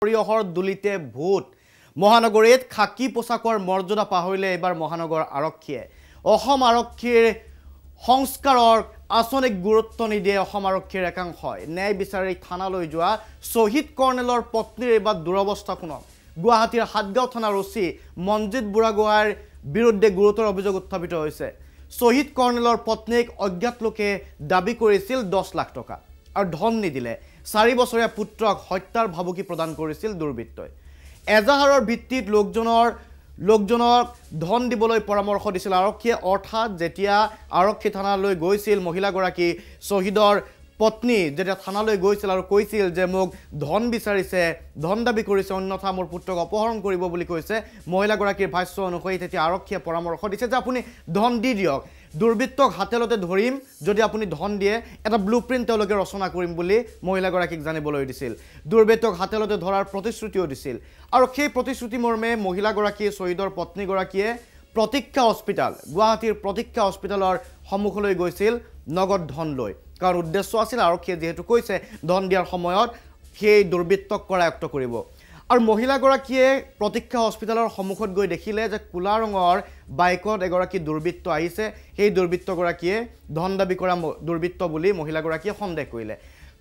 সৰিয়হৰ দুলিতে ভূত মহানগৰীত খাকি পোছাকৰ মৰ্যাদা পাহৰিলে এবাৰ মহানগৰ আৰক্ষীয়ে অসম আৰক্ষীৰ সংস্কাৰৰ আঁচনিক গুৰুত্ব নিদিয়ে অসম আৰক্ষীৰ একাংশই ন্যায় বিচাৰি থানালৈ যোৱা শ্বহীদ কৰ্ণেলৰ পত্নীৰ এবাৰ দুৰৱস্থা শুনক গুৱাহাটীৰ হাটগাঁও থানাৰ ওচি মনজিত বুঢ়াগোহাঁইৰ বিৰুদ্ধে গুৰুতৰ অভিযোগ উত্থাপিত হৈছে শ্বহীদ কৰ্ণেলৰ পত্নীক অজ্ঞাত লোকে দাবী কৰিছিল 10 লাখ টকা আৰু ধন নিদিলে 4 বছৰীয়া পুত্ৰক হত্যাৰ ভাবুকি প্ৰদান কৰিছিল দুৰ্বৃত্তই এজাহাৰৰ ভিত্তিত লোকজনক ধন দিবলৈ পৰামৰ্শ দিছিল আৰক্ষীয়ে অৰ্থাৎ যেতিয়া আৰক্ষী থানালৈ গৈছিল মহিলাগৰাকী শ্বহীদৰ পত্নী যেতিয়া থানালৈ গৈছিল আৰু কৈছিল যে মোক ধন বিচাৰিছে ধন দাবী কৰিছে অন্যথা মোৰ পুত্ৰক অপহৰণ কৰিব বুলি কৈছে মহিলাগৰাকীৰ ভাষ্য অনুসৰি তেতিয়া আৰক্ষীয়ে পৰামৰ্শ দিছে যে আপুনি ধন দি দিয়ক দুৰ্বৃত্তক হাতেলতে ধৰিম যদি আপুনি ধন দিয়ে এটা ব্লুপ্ৰিন্ট তেওঁলোকে ৰচনা কৰিম বুলি মহিলাগৰাকীক জানিবলৈ দিছিল দুৰ্বৃত্তক হাতেলতে ধৰাৰ প্ৰতিশ্ৰুতিও দিছিল আৰু সেই প্ৰতিশ্ৰুতি মৰ্মে মহিলাগৰাকীয়ে শ্বহীদৰ পত্নীগৰাকীয়ে প্ৰতীক্ষা হস্পিটাল গুৱাহাটীৰ প্ৰতীক্ষা হস্পিটালৰ সন্মুখলৈ গৈছিল নগদ ধন লৈ কাৰণ উদ্দেশ্য আছিল আৰক্ষীয়ে যেহেতু কৈছে ধন দিয়াৰ সময়ত সেই দুৰ্বৃত্তক কৰায়ত্ব কৰিব আৰু মহিলাগৰাকীয়ে প্ৰতীক্ষা হস্পিটালৰ সন্মুখত গৈ দেখিলে যে কুলা ৰঙৰ বাইকত এগৰাকী দুৰ্বৃত্ত আহিছে সেই দুৰ্বৃত্তগৰাকীয়ে ধন দাবী কৰা দুৰ্বৃত্ত বুলি মহিলাগৰাকীয়ে সন্দেহ কৰিলে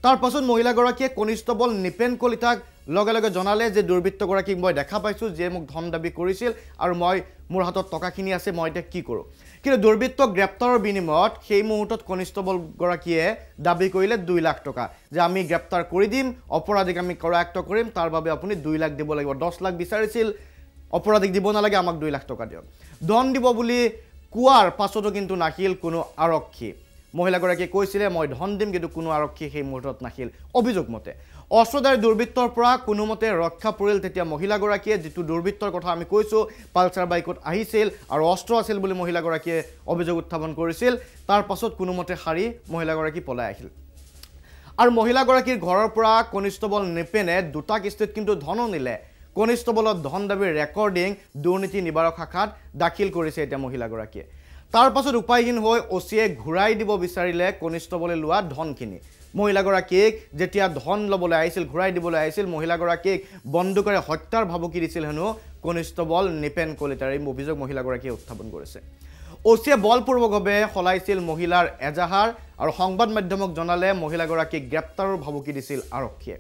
তাৰ পাছত মহিলাগৰাকীয়ে কনিষ্টবল নিপেন কলিতাক লগে লগে জনালে যে দুৰ্বৃত্তগৰাকীক মই দেখা পাইছো যে মোক ধন দাবী কৰিছিল আৰু মই মোৰ হাতত টকাখিনি আছে মই এটা কি কৰো কিন্তু দুৰ্বৃত্তক গ্ৰেপ্তাৰৰ বিনিময়ত সেই মুহূৰ্তত কনিষ্টবল গৰাকীয়ে দাবী কৰিলে 2 লাখ টকা যে আমি গ্ৰেপ্তাৰ কৰি দিম অপৰাধীক আমি কৰায়ত্ব কৰিম তাৰ বাবে আপুনি 2 লাখ দিব লাগিব 10 লাখ বিচাৰিছিল অপৰাধীক দিব নালাগে আমাক 2 লাখ টকা দিয়ক ধন দিব বুলি কোৱাৰ পাছতো কিন্তু নাহিল কোনো আৰক্ষী মহিলাগৰাকীয়ে কৈছিলে মই ধন দিম কিন্তু কোনো আৰক্ষী সেই মুহূৰ্তত নাহিল অভিযোগ মতে অস্ত্ৰধাৰী দুৰ্বৃত্তৰ পৰা কোনোমতে ৰক্ষা পৰিল তেতিয়া মহিলাগৰাকীয়ে যেটো দুৰ্বৃত্তৰ কথা আমি কৈছো পালচাৰ বাইকত আহিছিল আৰু অস্ত্ৰ আছিল বুলি মহিলাগৰাকীয়ে অভিযোগ উত্থাপন কৰিছিল তাৰ পাছত কোনোমতে হাৰি মহিলাগৰাকী পলাই আহিল আৰু মহিলাগৰাকীৰ ঘৰৰ পৰা কনিষ্টবল নিপেনে দুটা কিস্তিত কিন্তু ধন নিলে কনিষ্টবলৰ ধন দাবীৰ ৰেকৰ্ডিং দুৰ্নীতি নিবাৰক শাখাত দাখিল কৰিছে এতিয়া মহিলাগৰাকীয়ে তাৰ পাছত উপায়হীন হৈ ওচিয়ে ঘূৰাই দিব বিচাৰিলে কনিষ্টবলে লোৱা ধনখিনি মহিলাগৰাকীক যেতিয়া ধন লবলৈ আহিছিল ঘূৰাই দিবলৈ আহিছিল মহিলাগৰাকীক বন্দুকেৰে হত্যাৰ ভাবুকি দিছিল হেনো কনিষ্টবল নিপেন কলিতাৰ এই অভিযোগ মহিলাগৰাকীয়ে উত্থাপন কৰিছে ওচিয়ে বলপূৰ্বকভাৱে খলাইছিল মহিলাৰ এজাহাৰ আৰু সংবাদ মাধ্যমক জনালে মহিলাগৰাকীক গ্ৰেপ্তাৰৰ ভাবুকি দিছিল আৰক্ষীয়ে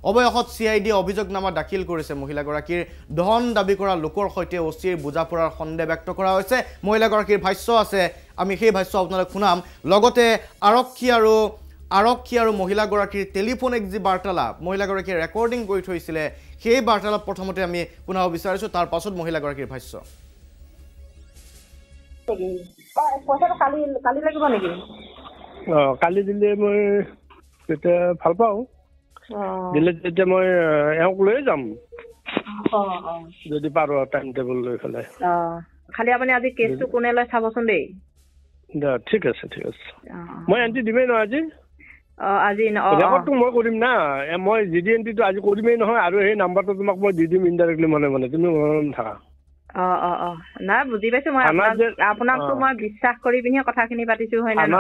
অবয়সত সিআইডি অভিযোগনামা দাখিল কৰিছে মহিলাগৰাকীৰ ধন দাবী কৰা লোকৰ সৈতে ওচিৰ বুজাপৰাৰ সন্দেহ ব্যক্ত কৰা হৈছে মহিলাগৰাকীৰ ভাষ্য আছে আমি সেই ভাষ্য আপোনালোক শুনাম লগতে আৰক্ষী আৰু মহিলাগৰাকীৰ টেলিফোনিক যি বাৰ্তালাপ মহিলাগৰাকীয়ে ৰেকৰ্ডিং কৰি থৈছিলে সেই বাৰ্তালাপ প্ৰথমতে আমি শুনাব বিচাৰিছো তাৰ পাছত মহিলাগৰাকীৰ ভাষ্য পইচাটো কালি লাগিব নেকি কালি দিলে মই তেতিয়া ভাল পাওঁ দিলে তেতিয়া মই এওঁক লৈ যাম যদি পাৰো টাইম টেবল লৈ পেলাই খালি আপুনি আজি কেছটো কোনে লয় চাবচোন দেই ঠিক আছে মই এণ্ট্ৰি দিমেই নহয় আজি আজি ৰেকৰ্ডটো মই কৰিম না মই জিডি এণ্ট্ৰিটো আজি কৰিমেই নহয় আৰু সেই নাম্বাৰটো তোমাক মই দি দিম ইনডাইৰেক্টলি মানে তুমি মনে থাকা নাই বুজি পাইছো মই আপোনাকতো মই বিশ্বাস কৰি পিনে কথাখিনি পাতিছো হয় না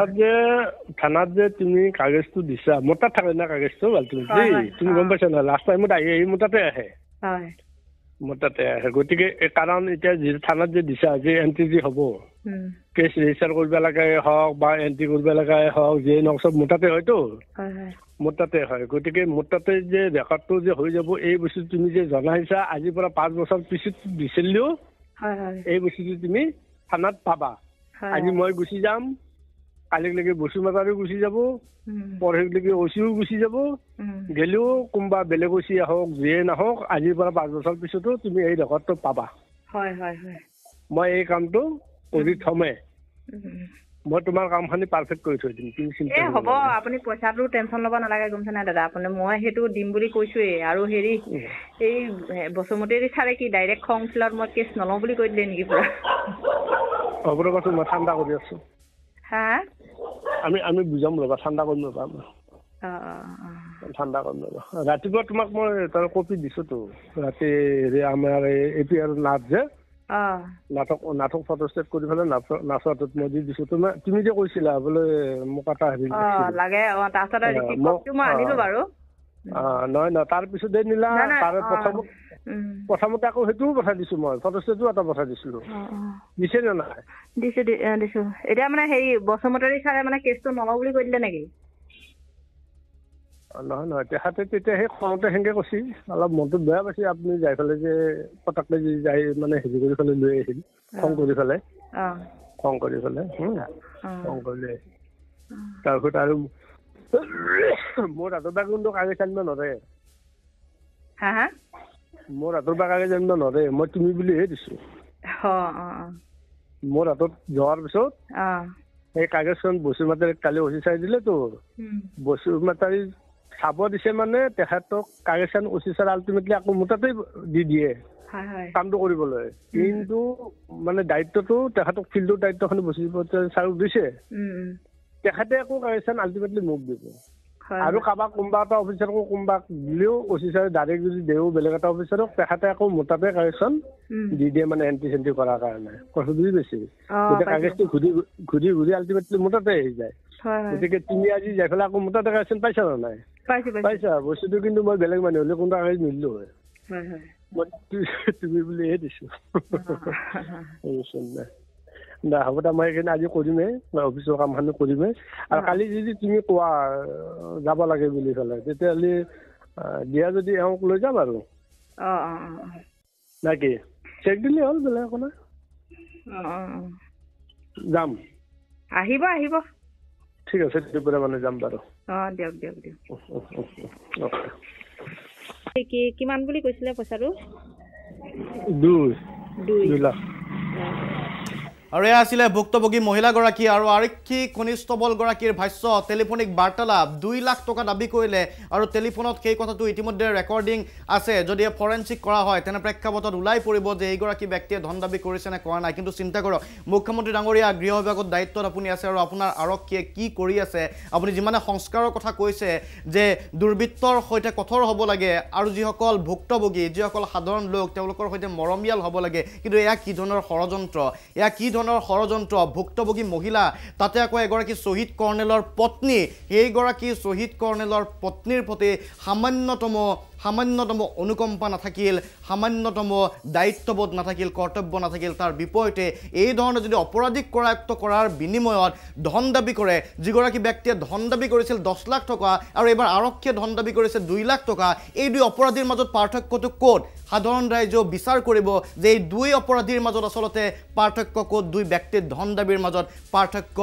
থানাত যে তুমি কাগজটো দিছা মোৰ তাত থাকে না কাগজটো তুমি গম পাইছা না লাষ্ট টাইমত আহি মোৰ তাতে আহে মোৰ তাতে আহে গতিকে কাৰণ এতিয়া থানাত যে দিছা যে এণ্ট্ৰি যে হ'ব কেছ ৰেজিষ্টাৰ কৰিব লাগে হওক বা এণ্ট্ৰি কৰিব লাগে হওক যে নহওক চব মোৰ তাতে হয়তো মোৰ তাতে হয় গতিকে মোৰ তাতে যে ৰেকৰ্ডটো যে হৈ যাব এই বস্তু তুমি যে জনাইছা আজিৰ পৰা 5 বছৰ পিছত বিচাৰিলেও এই বস্তুটো তুমি থানাত পাবা আজি মই গুচি যাম কালিলৈকে বসুমতাৰীও গুচি যাব পৰহিলৈকে ওচিও গুচি যাব গেলেও কোনোবা বেলেগ ওচি আহক যিয়ে নাহক আজিৰ পৰা 5 বছৰ পিছতো তুমি এই ৰেকৰ্ডটো পাবা মই এই কামটো কৰি থমে মই তোমাৰ কামখিনি পাৰফেক্ট কৰি থৈ দিম তুমি চিন্তা হ'ব আপুনি পইচাটো টেনচন ল'ব নালাগে গমছে না দাদা আপুনি মই সেইটো দিম বুলি কৈছোৱেই আৰু হেৰি এই বসুমতীৰ চাৰে কি ডাইৰেক্ট খং উঠিলত মই কেছ নলওঁ বুলি কৈ দিলে নেকি পুৰা হ'ব ৰ'বাচোন মই ঠাণ্ডা কৰি আছো আমি বুজাম ৰ'বা ঠাণ্ডা কৰি ল'বা ঠাণ্ডা কৰি ল'বা ৰাতিপুৱা তোমাক মই তাৰ কপি দিছোতো ৰাতি হেৰি আমাৰ APR নাট যে নাটক ফটোষ্টেট কৰি পেলাই নাচটোত মই দি দিছো তুমি যে কৈছিলা বোলে মোক এটা হেৰি লাগে তাৰপিছত ৰিচিপ্টটো মই আনিলো বাৰু নহয় নহয় তাৰপিছতে নিলা তাৰে প্ৰথমতে আকৌ সেইটোও পঠাই দিছো মই ফটোষ্টেটো এটা পঠাই দিছিলো দিছে নে নাই দিছো এতিয়া মানে হেৰি বসুমতাৰী ছাৰে মানে কেছটো নলওঁ বুলি কৈ দিলে নেকি নহয় নহয় তেখেতে তেতিয়া সেই খঙতে সেনেকে কৈছে অলপ মনটো বেয়া পাইছে আপুনি যাই পেলাই যে পটককে যাই মানে হেৰি কৰি পেলাই লৈ আহিছিল খং কৰি পেলাই খং কৰি পেলাই খং কৰিলে তাৰপিছত আৰু মোৰ হাতৰ পৰা কিন্তু কাগজ আনিব নৰে মোৰ হাতৰ পৰা কাগজ আনিব নৰে মই তুমি বুলিহে দিছো মোৰ হাতত যোৱাৰ পিছত সেই কাগজখন বসুমতাৰীক কালি অচি চাই দিলে তো বসুমতাৰী চাব দিছে মানে তেখেতক কাগজখন অচি চাই আল্টিমেটলি আকৌ মোৰ তাতে দি দিয়ে কামটো কৰিবলৈ কিন্তু মানে দায়িত্বটো তেখেতক ফিল্ডৰ দায়িত্বখন বসুমতাৰী ছাৰক দিছে তেখেতে আকৌ কাগজখন আল্টিমেটলি মোক দিব আৰু কাৰোবাক কোনোবা এটা অফিচাৰকো কোনোবাক দিলেও অফিচাৰে ডাইৰেক্ট যদি দেও বেলেগ এটা অফিচাৰক তেখেতে আকৌ মোৰ তাতে কাগজখন দি দিয়ে মানে এণ্ট্ৰি চেণ্ট্ৰি কৰাৰ কাৰণে কথা বুজি পাইছে গতিকে কাগজটো ঘূৰি ঘূৰি আল্টিমেটলি মোৰ তাতে আহি যায় গতিকে তুমি আজি যাই পেলাই আকৌ মোৰ তাতে কাগজখন পাইছা নে নাই পাইছা বস্তুটো কিন্তু মই বেলেগ মানুহ হ'লে কোনোবা কাগজ নিদিলো হয় মই তুমি বুলিহে দিছো না হ'ব দে মই এইখিনি আজি কৰিমেই মই অফিচৰ কামখিনি কৰিমেই আৰু কালি যদি তুমি কোৱা যাব লাগে বুলি ক'লে তেতিয়াহ'লে দিয়া যদি এওঁক লৈ যাম আৰু নে কি চেক দিলে হ'ল বেলেগ একো নাই যাম আহিব আহিব ঠিক আছে দুপৰীয়া মানে যাম বাৰু দিয়ক দিয়ক দিয়ক কিমান বুলি কৈছিলে পইচাটো 2 লাখ আৰু এয়া আছিলে ভুক্তভোগী মহিলাগৰাকী আৰু আৰক্ষী কনিষ্টবলগৰাকীৰ ভাষ্য টেলিফোনিক বাৰ্তালাপ 2 লাখ টকা দাবী কৰিলে আৰু টেলিফোনত সেই কথাটো ইতিমধ্যে ৰেকৰ্ডিং আছে যদি ফৰেনচিক কৰা হয় তেনে প্ৰেক্ষাপটত ওলাই পৰিব যে এইগৰাকী ব্যক্তিয়ে ধন দাবী কৰিছে নে কৰা নাই কিন্তু চিন্তা কৰক মুখ্যমন্ত্ৰী ডাঙৰীয়া গৃহ বিভাগত দায়িত্বত আপুনি আছে আৰু আপোনাৰ আৰক্ষীয়ে কি কৰি আছে আপুনি যিমানে সংস্কাৰৰ কথা কৈছে যে দুৰ্বৃত্তৰ সৈতে কঠোৰ হ'ব লাগে আৰু যিসকল ভুক্তভোগী যিসকল সাধাৰণ লোক তেওঁলোকৰ সৈতে মৰমীয়াল হ'ব লাগে কিন্তু এয়া কি ধৰণৰ ষড়যন্ত্ৰ এয়া কি ষড়যন্ত্ৰ ভুক্তভোগী মহিলা তাতে আকৌ এগৰাকী শ্বহীদ কৰ্ণেলৰ পত্নী এইগৰাকী শ্বহীদ কৰ্ণেলৰ পত্নীৰ প্ৰতি সামান্যতম অনুকম্পা নাথাকিল সামান্যতম দায়িত্ববোধ নাথাকিল কৰ্তব্য নাথাকিল তাৰ বিপৰীতে এই ধৰণে যদি অপৰাধীক কৰায়ত্ব কৰাৰ বিনিময়ত ধন দাবী কৰে যিগৰাকী ব্যক্তিয়ে ধন দাবী কৰিছিল 10 লাখ টকা আৰু এবাৰ আৰক্ষীয়ে ধন দাবী কৰিছে 2 লাখ টকা এই দুই অপৰাধীৰ মাজত পাৰ্থক্যটো ক'ত সাধাৰণ ৰাইজে বিচাৰ কৰিব যে এই দুই অপৰাধীৰ মাজত আচলতে পাৰ্থক্য ক'ত দুই ব্যক্তিৰ ধন দাবীৰ মাজত পাৰ্থক্য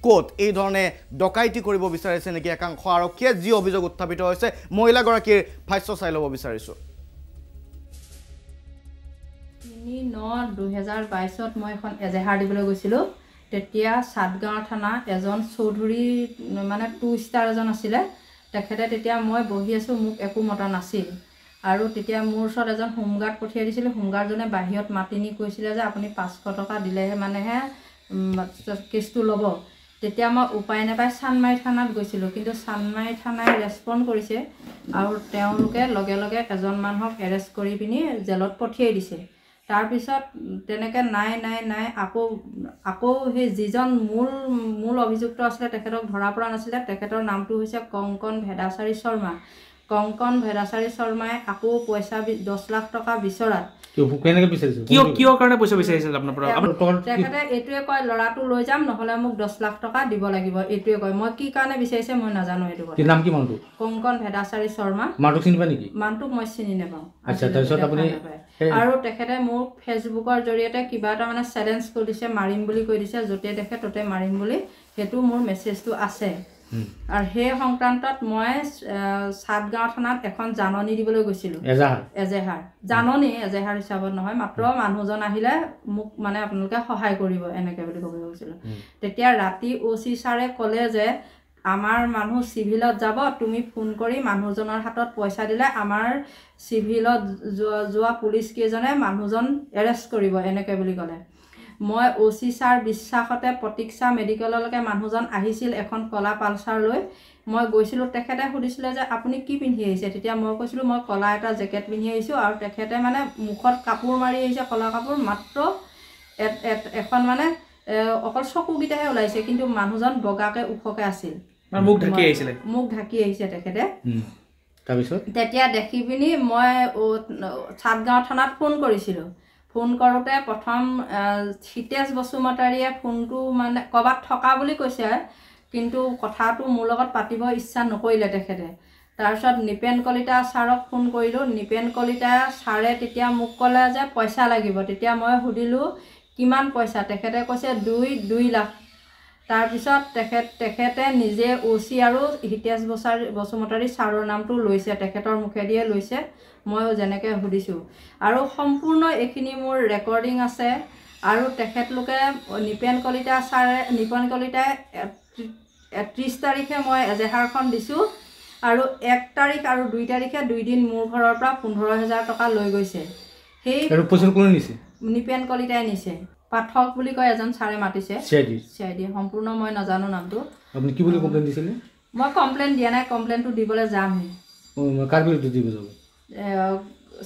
ক'ত এই ধৰণে ডকাইতি কৰিব বিচাৰিছে নেকি একাংশ আৰক্ষীয়ে যি অভিযোগ উত্থাপিত হৈছে মহিলাগৰাকীৰ ভাষ্য চাই ল'ব বিচাৰিছোঁ 9/2022ত মই এখন এজেহাৰ দিবলৈ গৈছিলোঁ তেতিয়া সাতগাঁও থানা এজন চৌধুৰী মানে 2 ষ্টাৰ এজন আছিলে তেখেতে তেতিয়া মই বহি আছোঁ মোক একো মতা নাছিল আৰু তেতিয়া মোৰ ওচৰত এজন হোমগাৰ্ড পঠিয়াই দিছিলোঁ হোমগাৰ্ডজনে বাহিৰত মাতি নি কৈছিলে যে আপুনি 500 টকা দিলেহে মানেহে কেছটো ল'ব তেতিয়া মই উপায় নাপাই চানমাৰী থানাত গৈছিলোঁ কিন্তু চানমাৰী থানাই ৰেছপন্ড কৰিছে আৰু তেওঁলোকে লগে লগে এজন মানুহক এৰেষ্ট কৰি পিনি জেলত পঠিয়াই দিছে তাৰপিছত তেনেকৈ নাই আকৌ সেই যিজন মূল অভিযুক্ত আছিলে তেখেতক ধৰা পৰা নাছিলে তেখেতৰ নামটো হৈছে কংকন ভেদাচাৰী শৰ্মা কংকন ভেদাচাৰী শৰ্মাই আকৌ পইচা 10 লাখ টকা বিচৰাত কিয় কাৰণে পইচা বিচাৰিছিল আপোনাৰ পৰা তেখেতে এইটোৱে কয় ল'ৰাটো লৈ যাম নহ'লে মোক 10 লাখ টকা দিব লাগিব এইটোৱে কয় মই কি কাৰণে বিচাৰিছে মই নাজানো এইটো কথা নাম কি মানুহটো কংকন ভেদাচাৰী শৰ্মা মানুহটো চিনি পায় নেকি মানুহটোক মই চিনি নাপাওঁ আচ্ছা তাৰপিছত আপুনি আৰু তেখেতে মোক ফেচবুকৰ জৰিয়তে কিবা এটা মানে চেলেঞ্জ কৰি দিছে মাৰিম বুলি কৈ দিছে য'তে দেখে ত'তে মাৰিম বুলি সেইটো মোৰ মেছেজটো আছে আৰু সেই সংক্ৰান্তত মই সাতগাঁও থানাত এখন জাননী দিবলৈ গৈছিলোঁ এজেহাৰ জাননী এজেহাৰ হিচাপত নহয় মাত্ৰ মানুহজন আহিলে মোক মানে আপোনালোকে সহায় কৰিব এনেকৈ বুলি ক'বলৈ গৈছিলোঁ তেতিয়া ৰাতি OC ছাৰে ক'লে যে আমাৰ মানুহ চিভিলত যাব তুমি ফোন কৰি মানুহজনৰ হাতত পইচা দিলে আমাৰ চিভিলত যোৱা পুলিচ কেইজনে মানুহজন এৰেষ্ট কৰিব এনেকৈ বুলি ক'লে মই OC ছাৰ বিশ্বাসতে প্ৰতীক্ষা মেডিকেললৈকে মানুহজন আহিছিল এখন কলা পালচাৰ লৈ মই গৈছিলোঁ তেখেতে সুধিছিলে যে আপুনি কি পিন্ধি আহিছে তেতিয়া মই কৈছিলোঁ মই কলা এটা জেকেট পিন্ধি আহিছোঁ আৰু তেখেতে মানে মুখত কাপোৰ মাৰি আহিছে কলা কাপোৰ মাত্ৰ এখন মানে অকল চকুকেইটাহে ওলাইছে কিন্তু মানুহজন বগাকে ওখকে আছিল মুখ ঢাকি আহিছিলে মুখ ঢাকি আহিছে তেখেতে তাৰপিছত তেতিয়া দেখি পিনি মই চাটগাঁও থানাত ফোন কৰিছিলোঁ। ফোন কৰোঁতে প্ৰথম হিতেশ বসুমতাৰীয়ে ফোনটো মানে ক'ৰবাত থকা বুলি কৈছে, কিন্তু কথাটো মোৰ লগত পাতিব ইচ্ছা নকৰিলে তেখেতে। তাৰপিছত নিপেন কলিতা ছাৰক ফোন কৰিলোঁ। নিপেন কলিতা ছাৰে তেতিয়া মোক ক'লে যে পইচা লাগিব। তেতিয়া মই সুধিলোঁ কিমান পইচা, তেখেতে কৈছে 2 লাখ। তাৰপিছত তেখেতে নিজে OC আৰু হিতেশ বসুমতাৰী ছাৰৰ নামটো লৈছে, তেখেতৰ মুখেদিয়ে লৈছে, মই যেনেকৈ সুধিছোঁ। আৰু সম্পূৰ্ণ এইখিনি মোৰ ৰেকৰ্ডিং আছে। আৰু তেখেতলোকে নিপেন কলিতাই 30 তাৰিখে মই এজেহাৰখন দিছোঁ, আৰু 1 তাৰিখ আৰু 2 তাৰিখে 2 দিন মোৰ ঘৰৰ পৰা 15,000 টকা লৈ গৈছে। সেই নিপেন কলিতাই নিছে। পাঠক বুলি কয় এজন ছাৰে মাতিছে, CID, সম্পূৰ্ণ মই নাজানো নামটো। আপুনি কি বুলি কমপ্লেইন দিছিলে? মই কমপ্লেইন দিয়া নাই, কমপ্লেইনটো দিবলৈ যামহে। কাৰ বিৰুদ্ধে দিব যাব?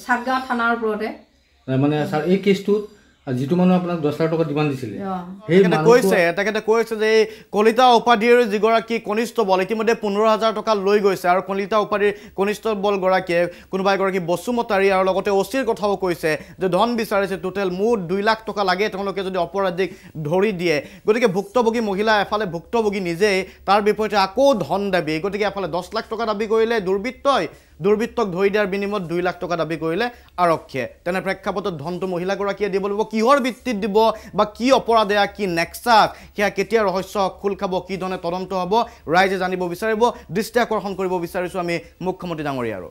চাটগাঁও থানাৰ ওপৰতে। মানে ছাৰ এই কেছটোত যিটো মানুহ আপোনাক 10 লাখ টকা ডিমাণ্ড দিছিলে, তেখেতে কৈছে যে এই কলিতা উপাধিৰ যিগৰাকী কনিষ্টবল ইতিমধ্যে 15,000 টকা লৈ গৈছে। আৰু কলিতা উপাধিৰ কনিষ্টবলগৰাকীয়ে কোনোবা এগৰাকী বসুমতাৰী আৰু লগতে OCৰ কথাও কৈছে যে ধন বিচাৰিছে, টোটেল মুঠ 2 লাখ টকা লাগে তেওঁলোকে যদি অপৰাধীক ধৰি দিয়ে। গতিকে ভুক্তভোগী মহিলা এফালে ভুক্তভোগী নিজেই, তাৰ বিপৰীতে আকৌ ধন দাবী। গতিকে এফালে 10 লাখ টকা দাবী কৰিলে দুৰ্বৃত্তক ধৰি দিয়াৰ বিনিময়ত 2 লাখ টকা দাবী কৰিলে আৰক্ষীয়ে। তেনে প্ৰেক্ষাপটত ধনটো মহিলাগৰাকীয়ে দিব লাগিব। কিহৰ ভিত্তিত দিব বা কি অপৰাধ, এয়া কি নেক্সাছ, সেয়া কেতিয়া ৰহস্য খোল খাব, কি ধৰণে তদন্ত হ'ব, ৰাইজে জানিব বিচাৰিব। দৃষ্টি আকৰ্ষণ কৰিব বিচাৰিছোঁ আমি মুখ্যমন্ত্ৰী ডাঙৰীয়াৰো।